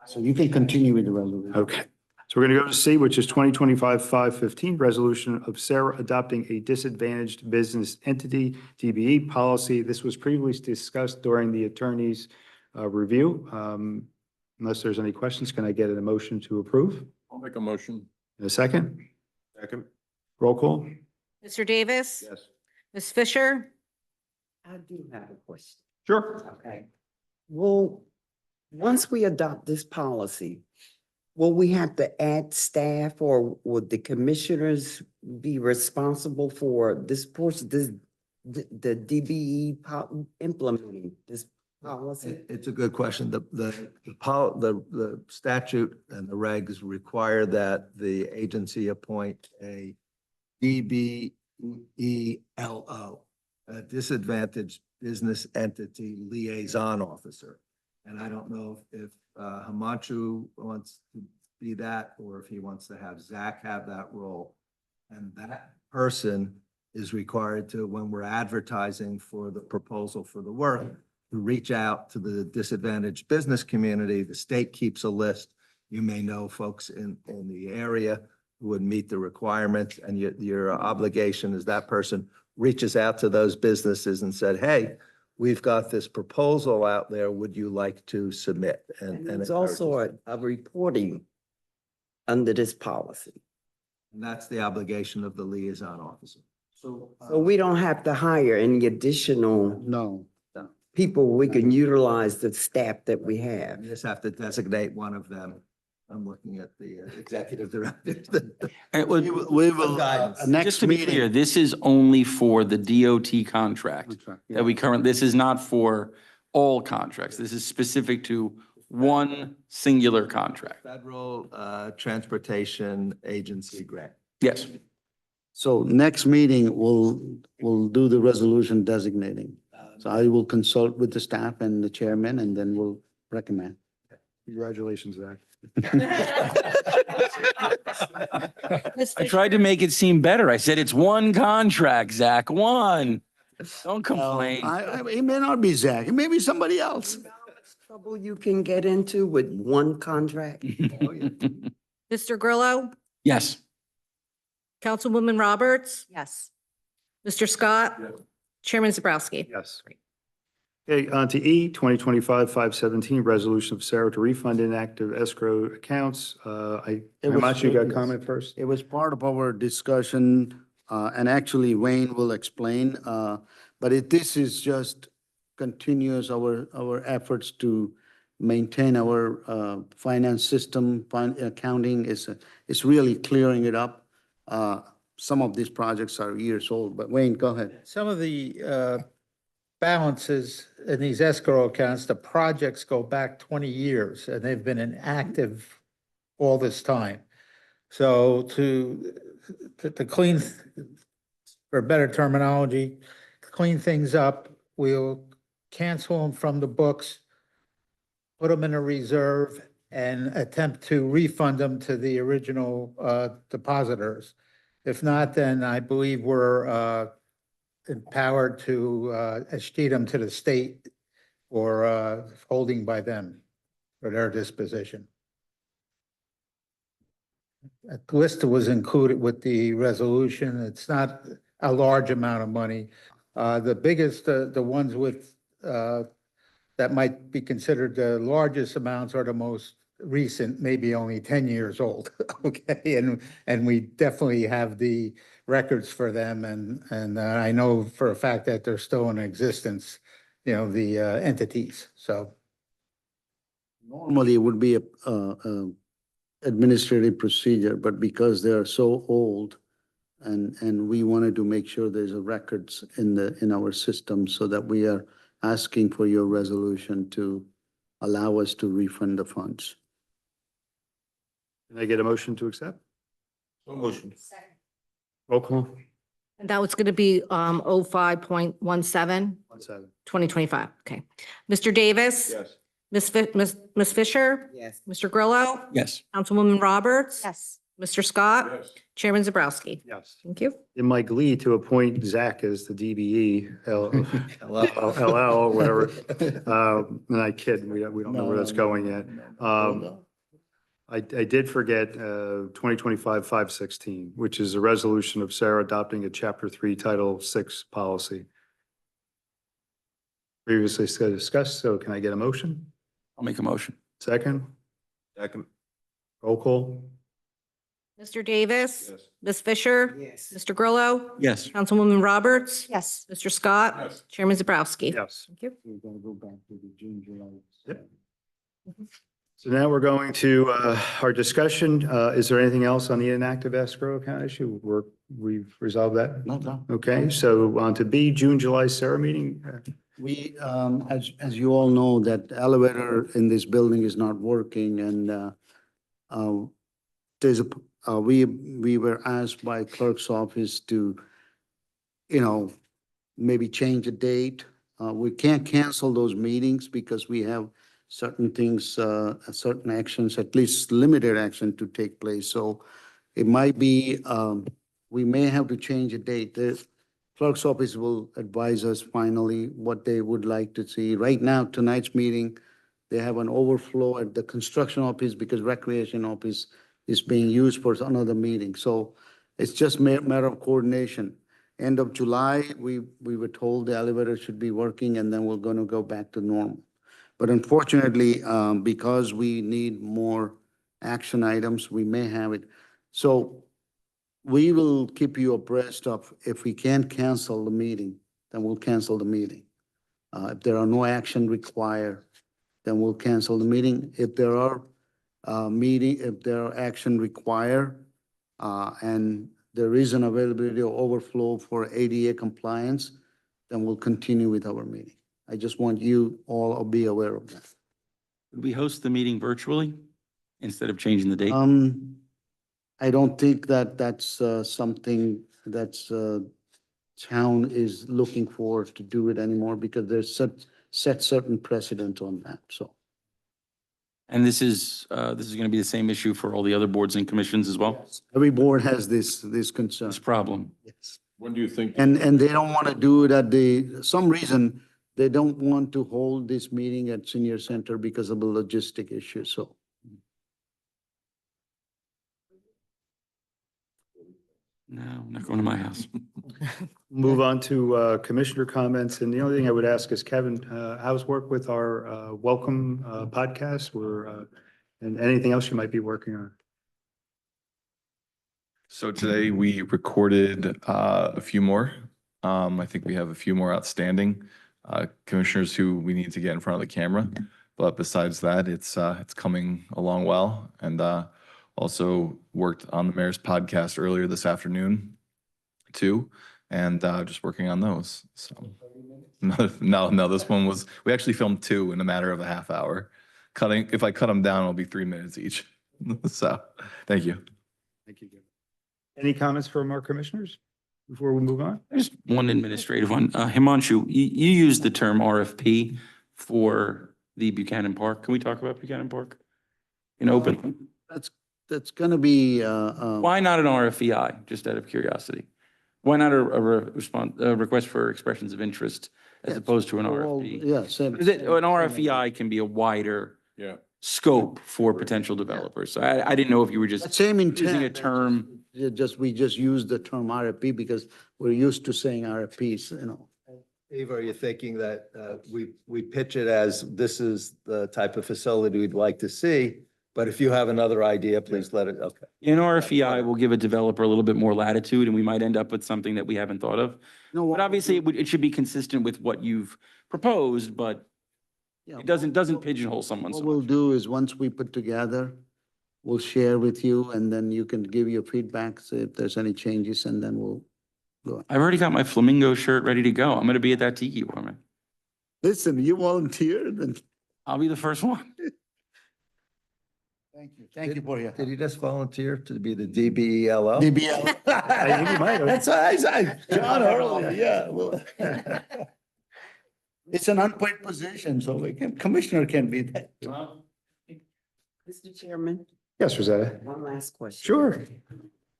So you can continue with the resolution. Okay, so we're going to go to C, which is 2025-515, resolution of Sarah adopting a disadvantaged business entity, DBE policy. This was previously discussed during the attorney's review. Unless there's any questions, can I get a motion to approve? I'll make a motion. In a second? Second. Roll call? Mr. Davis. Yes. Ms. Fisher. I do have a question. Sure. Okay. Well, once we adopt this policy, will we have to add staff or would the commissioners be responsible for this portion, the DBE implementing this policy? It's a good question. The statute and the regs require that the agency appoint a DBELO, a disadvantaged business entity liaison officer. And I don't know if Himanshu wants to be that, or if he wants to have Zach have that role. And that person is required to, when we're advertising for the proposal for the work, to reach out to the disadvantaged business community. The state keeps a list. You may know folks in the area who would meet the requirements, and your obligation is that person reaches out to those businesses and said, hey, we've got this proposal out there. Would you like to submit? And it's also a reporting under this policy. And that's the obligation of the liaison officer. So. So we don't have to hire any additional No, people. We can utilize the staff that we have. You just have to designate one of them I'm looking at the executive director. It would- We will, Guidance. Just next to be clear, meeting. this is only for the DOT contract Contract, that we this is not for all contracts. This is specific to one singular contract. Federal Transportation Agency grant. Yes. So next meeting, we'll do the resolution designating. So I will consult with the staff and the chairman, and then we'll recommend. Congratulations, Zach. I tried to make it seem better. I said it's one contract, Zach, one. Don't complain. It may not be Zach, it may be somebody else. Trouble you can get into with one contract. Mr. Grillo, Yes. Councilwoman Roberts, Yes. Mr. Scott, Chairman Zabrowski. Yes. Okay, on to E, 2025-517, resolution of Sarah to refund inactive escrow accounts. Hamachi, you got a comment first? It was part of our discussion, and actually Wayne will explain, but this is just continuous, our efforts to maintain our finance system, accounting is really clearing it up. Some of these projects are years old, but Wayne, go ahead. Some of the balances in these escrow accounts, the projects go back 20 years and they've been inactive all this time. So to clean, for better terminology, clean things up, we'll cancel them from the books, put them in a reserve, and attempt to refund them to the original depositors. If not, then I believe we're empowered to escheat them to the state or holding by them for their disposition. A list was included with the resolution. It's not a large amount of money. The biggest, the ones with that might be considered the largest amounts are the most recent, maybe only 10 years old. Okay, and we definitely have the records for them, and I know for a fact that they're still in existence, you know, the entities, so. Normally, it would be a administrative procedure, but because they are so old, and we wanted to make sure there's a records in our system, so that we are asking for your resolution to allow us to refund the funds. Can I get a motion to accept? Motion. Roll call. And that was going to be 05.17, 17. 2025. Okay. Mr. Davis? Yes. Ms. Fisher? Yes. Mr. Grillo? Yes. Councilwoman Roberts? Yes. Mr. Scott? Yes. Chairman Zabrowski? Yes. Thank you. In my glee to appoint Zach as the DBE, LL, or whatever. And I kid, we don't know where that's going yet. I did forget 2025-516, which is a resolution of Sarah adopting a Chapter 3, Title 6 policy. Previously discussed, so can I get a motion? I'll make a motion. Second? Second. Roll call? Mr. Davis? Yes. Ms. Fisher? Yes. Mr. Grillo? Yes. Councilwoman Roberts? Yes. Mr. Scott? Yes. Chairman Zabrowski? Yes. Thank you. We're gonna go back to the June, July. Yep. So now we're going to our discussion. Is there anything else on the inactive escrow account issue? We've resolved that? No. Okay, so on to B, June, July, Sarah meeting. We, as you all know, that elevator in this building is not working, and there's we were asked by clerk's office to, maybe change the date. We can't cancel those meetings because we have certain things, certain actions, at least limited action to take place. So it might be, we may have to change a date. The clerk's office will advise us finally what they would like to see. Right now, tonight's meeting, they have an overflow at the construction office because recreation office is being used for another meeting. So it's just matter of coordination. End of July, we were told the elevator should be working, and then we're going to go back to normal. But unfortunately, because we need more action items, we may have it. So we will keep you abreast of, if we can't cancel the meeting, then we'll cancel the meeting. If there are no action required, then we'll cancel the meeting. If there are meeting, if there are action required, and there is an availability of overflow for ADA compliance, then we'll continue with our meeting. I just want you all to be aware of that. Would we host the meeting virtually instead of changing the date? I don't think that that's something that's town is looking for to do it anymore because there's set certain precedent on that, so. And this is going to be the same issue for all the other boards and commissions as well? Every board has this concern. This problem. Yes. When do you think? And they don't want to do it at some reason, they don't want to hold this meeting at senior center because of the logistic issue, so. No, I'm not going to my house. Move on to commissioner comments. And the only thing I would ask is, Kevin, how's work with our welcome podcast and anything else you might be working on? So today we recorded a few more. I think we have a few more outstanding commissioners who we need to get in front of the camera. But besides that, it's coming along well. And also worked on the mayor's podcast earlier this afternoon too, and just working on those. So no, this one was, we actually filmed 2 in a matter of a half hour. If I cut them down, it'll be 3 minutes each. So thank you. Thank you. Any comments from our commissioners before we move on? Just one administrative one. Himanshu, you used the term RFP for the Buchanan Park. Can we talk about Buchanan Park in open? That's gonna be, Why not an RFEI, just out of curiosity? Why not a request for expressions of interest as opposed to an RFP? yes. An RFEI can be a wider scope for potential developers. So I didn't know if you were just Same intent. using a term. We just use the term RFP because we're used to saying RFPs, Eva, are you thinking that we pitch it as this is the type of facility we'd like to see? But if you have another idea, please let it, okay. An RFEI will give a developer a little bit more latitude and we might end up with something that we haven't thought of. No, But obviously it should be consistent with what you've proposed, but yeah, it doesn't pigeonhole someone so what we'll much. do is once we put together, we'll share with you and then you can give your feedback, see if there's any changes and then we'll go. I've already got my flamingo shirt ready to go. I'm going to be at that tiki warming. Listen, you volunteered and. I'll be the first one. Thank you. Thank you for your. Did you just volunteer to be the DBELO? DBL. That's what I said, John earlier, yeah. Well, it's an unpaid position, so commissioner can be that. Mr. Chairman, Yes, Rosetta. one last question. Sure.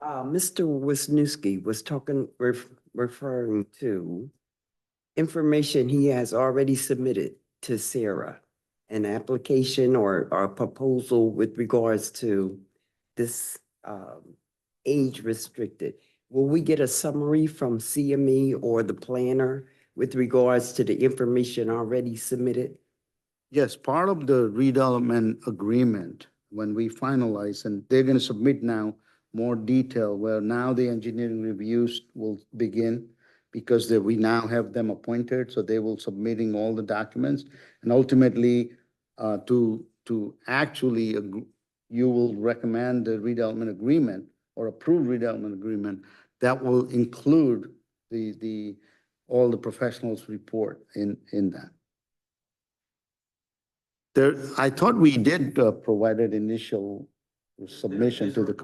Mr. Wisniewski was referring to information he has already submitted to Sarah, an application or a proposal with regards to this age restricted. Will we get a summary from CME or the planner with regards to the information already submitted? Yes, part of the redevelopment agreement, when we finalize, and they're gonna submit now more detail, where now the engineering reviews will begin because we now have them appointed, so they will submitting all the documents. And ultimately, to actually, you will recommend the redevelopment agreement or approve redevelopment agreement that will include all the professionals' report in that. I thought we did provide an initial submission to the.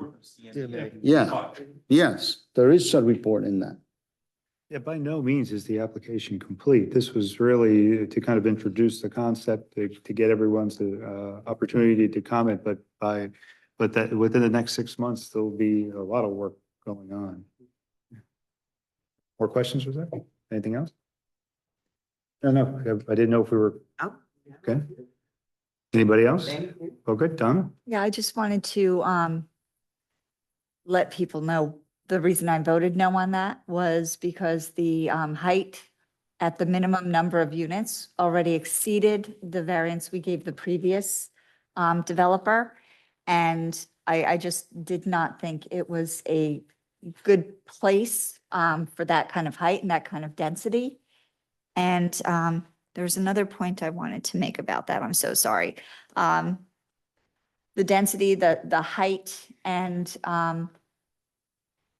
Yeah, yes, there is a report in that. Yeah, by no means is the application complete. This was really to kind of introduce the concept, to get everyone's opportunity to comment, but that within the next 6 months, there'll be a lot of work going on. More questions, was there? Anything else? No, I didn't know if we were, Oh. okay. Anybody else? Thank you. Oh, good, Donna? Yeah, I just wanted to let people know the reason I voted no on that was because the height at the minimum number of units already exceeded the variance we gave the previous developer. And I just did not think it was a good place for that kind of height and that kind of density. And there's another point I wanted to make about that. I'm so sorry. the density, the height, and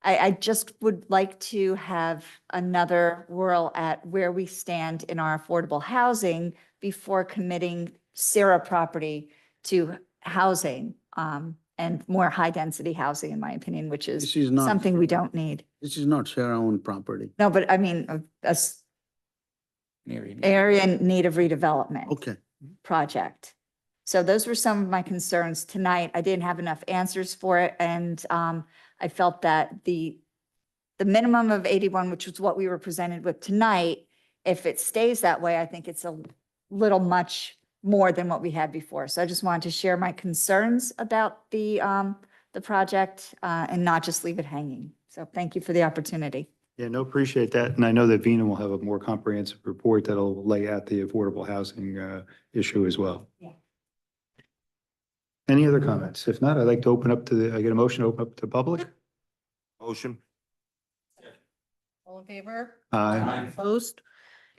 I just would like to have another whirl at where we stand in our affordable housing before committing Sarah property to housing, and more high-density housing, in my opinion, which is This is not- something we don't need. This is not Sarah-owned property. No, but I mean, area in need of redevelopment. Okay. Project. So those were some of my concerns tonight. I didn't have enough answers for it, and I felt that the minimum of 81, which was what we were presented with tonight, if it stays that way, I think it's a little much more than what we had before. So I just wanted to share my concerns about the project and not just leave it hanging. So thank you for the opportunity. Yeah, no, appreciate that. And I know that Vina will have a more comprehensive report that'll lay out the affordable housing issue as well. Yeah. Any other comments? If not, I'd like to open up I get a motion to open up to public? Motion. All in favor? Aye. Opposed?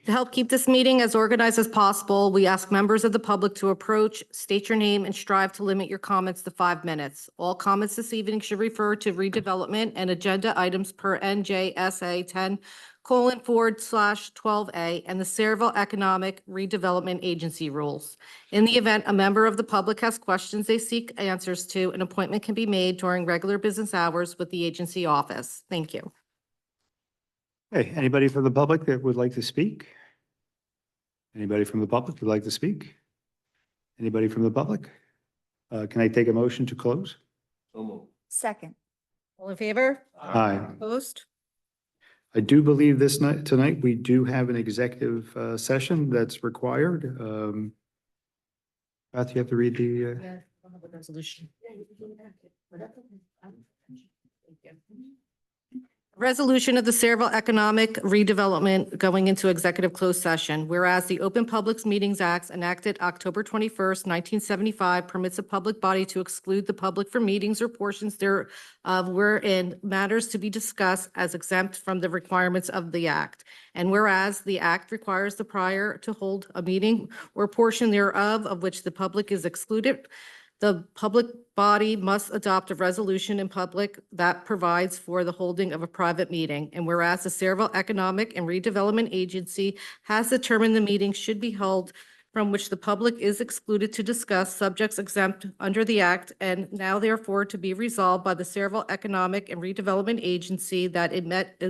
To help keep this meeting as organized as possible, we ask members of the public to approach, state your name, and strive to limit your comments to 5 minutes. All comments this evening should refer to redevelopment and agenda items per NJSA 10:4/12A and the Sayreville Economic Redevelopment Agency rules. In the event a member of the public has questions they seek answers to, an appointment can be made during regular business hours with the agency office. Thank you. Hey, anybody from the public that would like to speak? Anybody from the public would like to speak? Anybody from the public? Can I take a motion to close? Second. All in favor? Aye. Opposed? I do believe tonight, we do have an executive session that's required. Beth, you have to read the, Resolution. Resolution of the Sayreville Economic Redevelopment going into executive closed session. Whereas the Open Publics Meetings Act enacted October 21st, 1975 permits a public body to exclude the public from meetings or portions thereof wherein matters to be discussed as exempt from the requirements of the act. And whereas the act requires the prior to hold a meeting or portion thereof of which the public is excluded, the public body must adopt a resolution in public that provides for the holding of a private meeting. And whereas the Sayreville Economic and Redevelopment Agency has determined the meeting should be held from which the public is excluded to discuss subjects exempt under the act, and now therefore to be resolved by the Sayreville Economic and Redevelopment Agency that it met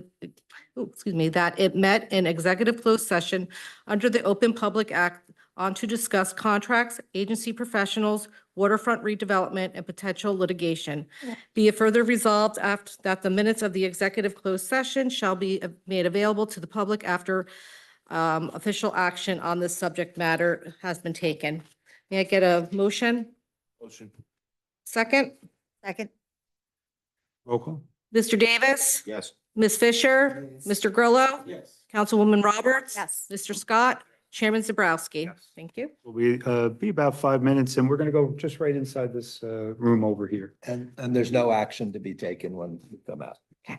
in executive closed session under the Open Public Act on to discuss contracts, agency professionals, waterfront redevelopment, and potential litigation. Be it further resolved after that the minutes of the executive closed session shall be made available to the public after official action on this subject matter has been taken. May I get a motion? Motion. Second? Second. roll call? Mr. Davis? Yes. Ms. Fisher? Mr. Grillo? Yes. Councilwoman Roberts? Yes. Mr. Scott? Chairman Zabrowski? Yes. Thank you. We'll be about 5 minutes, and we're going to go just right inside this room over here. And there's no action to be taken when we come out. Yeah.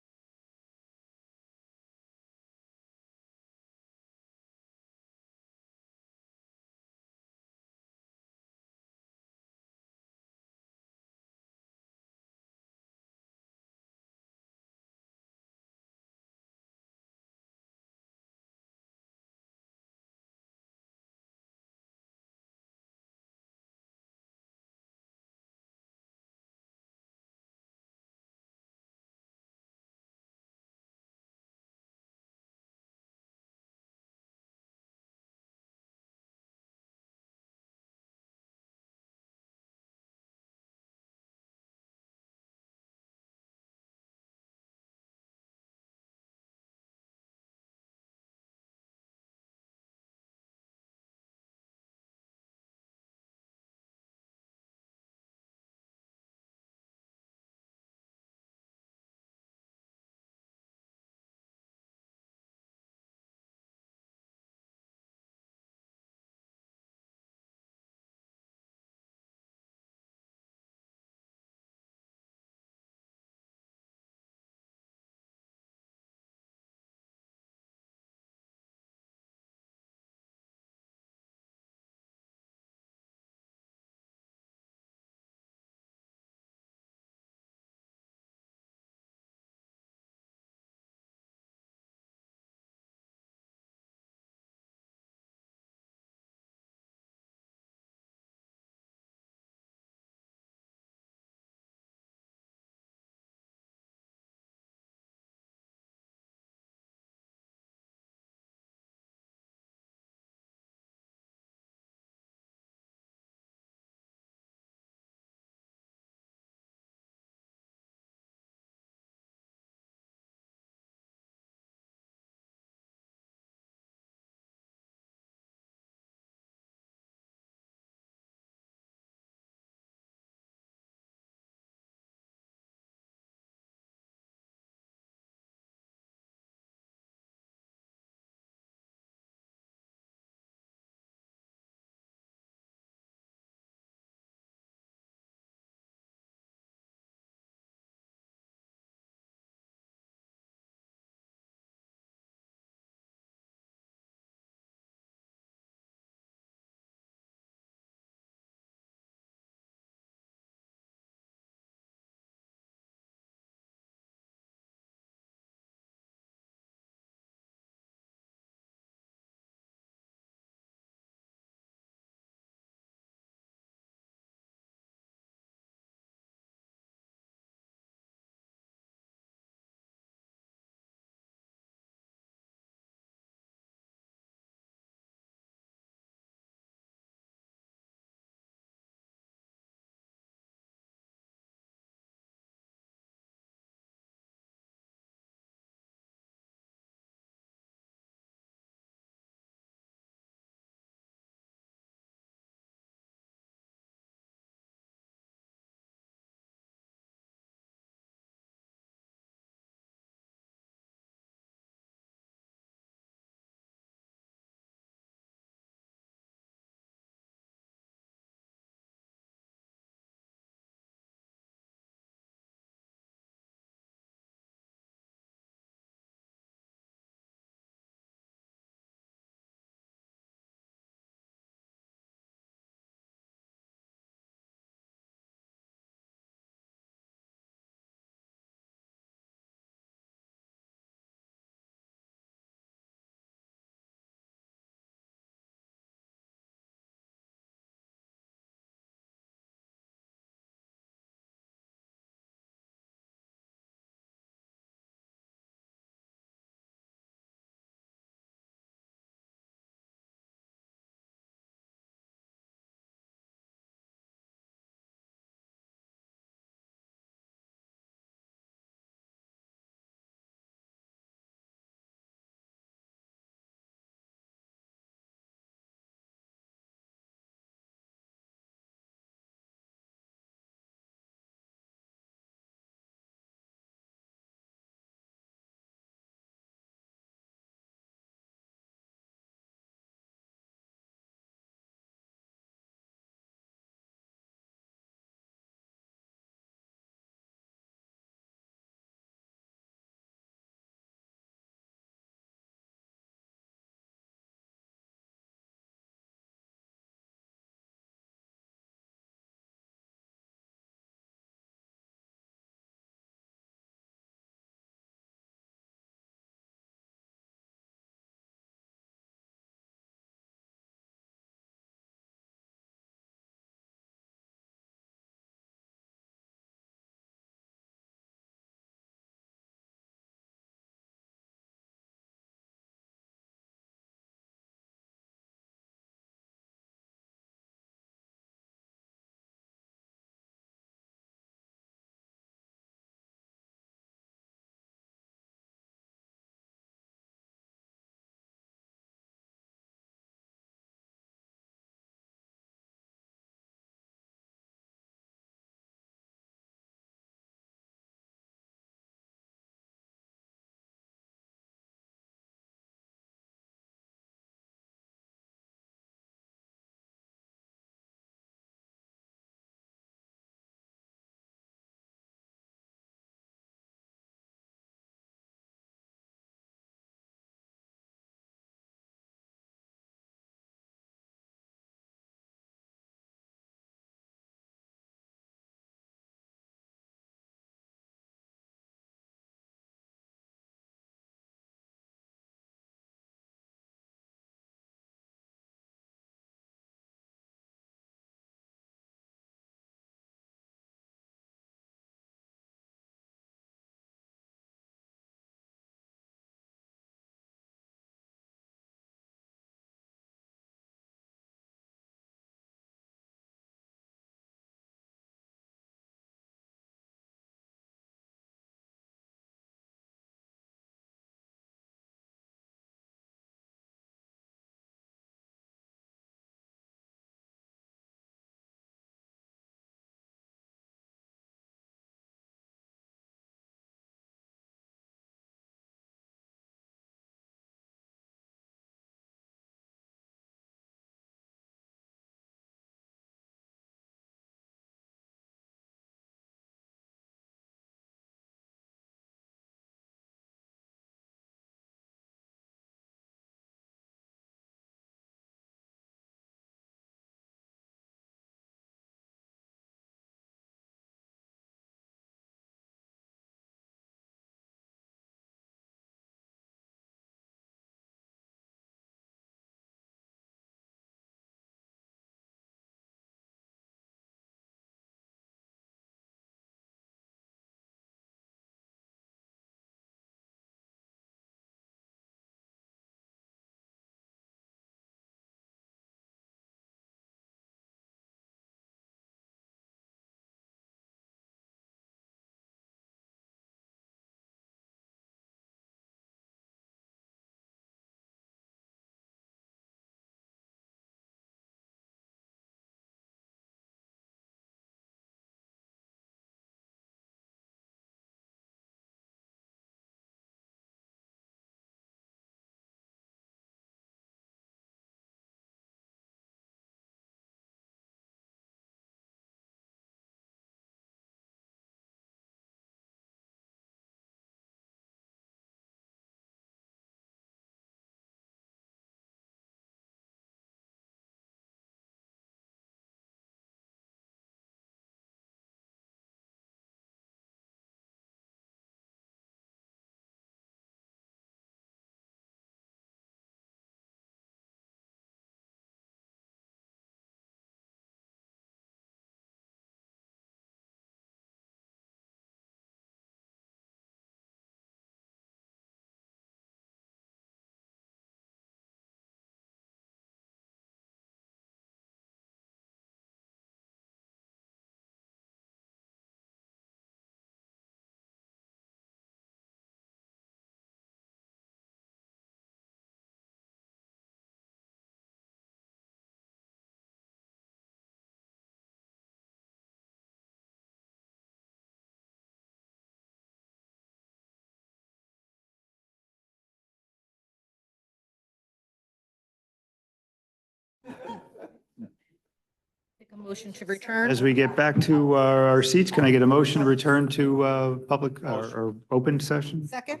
A motion to return. As we get back to our seats, can I get a motion to return to public or open session? Second?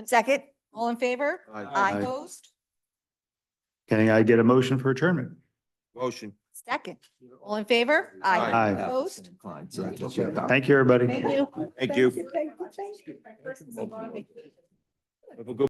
Second? All in favor? Aye. Opposed? Can I get a motion for adjournment? Motion. Second. All in favor? Aye. Opposed? Thank you, everybody. Thank you. Thank you. Thank you. Have a good